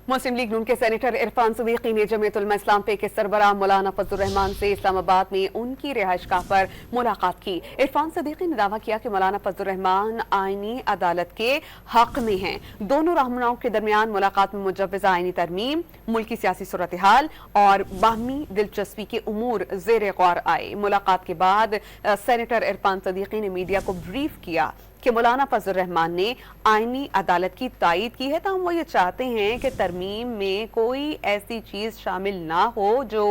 मुस्लिम league नून के senator Irfan Siddiqui ने जमीयत उलमा इस्लाम पे के सरबराह मौलाना फजलुर रहमान से इस्लामाबाद में उनकी रिहाइशगाह पर मुलाकात की। इरफान सिद्दीकी ने दावा किया कि मौलाना फजलुर रहमान आईनी अदालत के हक में हैं। दोनों रहनुमाओं के दरमियान मुलाकात में मुजव्वज़ा आईनी तरमीम, मुल्की सियासी सूरत हाल और बाहमी दिलचस्पी के उमूर ज़ेर गौर आए। मुलाकात के बाद सेनेटर इरफान सिद्दीकी ने मीडिया को ब्रीफ किया कि मौलाना फजलुर रहमान ने आईनी अदालत की तायीद की है, तो हम वो ये चाहते हैं कि तरमीम में कोई ऐसी चीज़ शामिल ना हो जो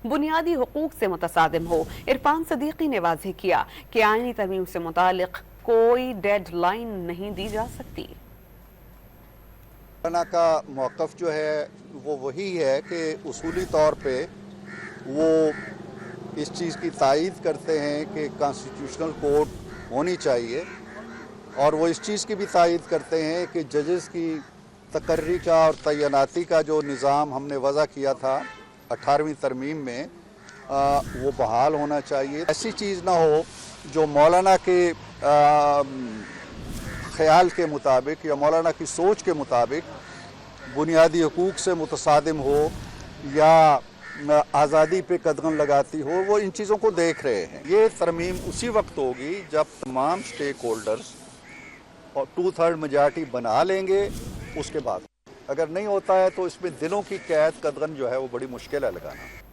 बुनियादी हुकूक से मुतसादिम हो। इरफान सिद्दीकी ने वाज़ेह किया कि आईनी तरमीम से मुतालिक कोई डेड लाइन नहीं दी जा सकती। मौलाना का मौक़िफ़ जो है वो वही है कि उसूली तौर पे वो इस चीज़ की तायीद करते हैं कि कॉन्स्टिट्यूशनल कोर्ट होनी चाहिए, और वो इस चीज़ की भी तायीद करते हैं कि जजेस की तकर्री का और तैनाती का जो निज़ाम हमने वज़ा किया था 18वीं तरमीम में वो बहाल होना चाहिए। ऐसी चीज़ ना हो जो मौलाना के ख़याल के मुताबिक या मौलाना की सोच के मुताबिक बुनियादी हुकूक से मुतसादिम हो या आज़ादी पे कदगन लगाती हो। वो इन चीज़ों को देख रहे हैं। ये तरमीम उसी वक्त होगी जब तमाम स्टेक होल्डर्स और 2/3 मेजॉरिटी बना लेंगे। उसके बाद अगर नहीं होता है तो इसमें दिलों की कैद कदगन जो है वो बड़ी मुश्किल है लगाना।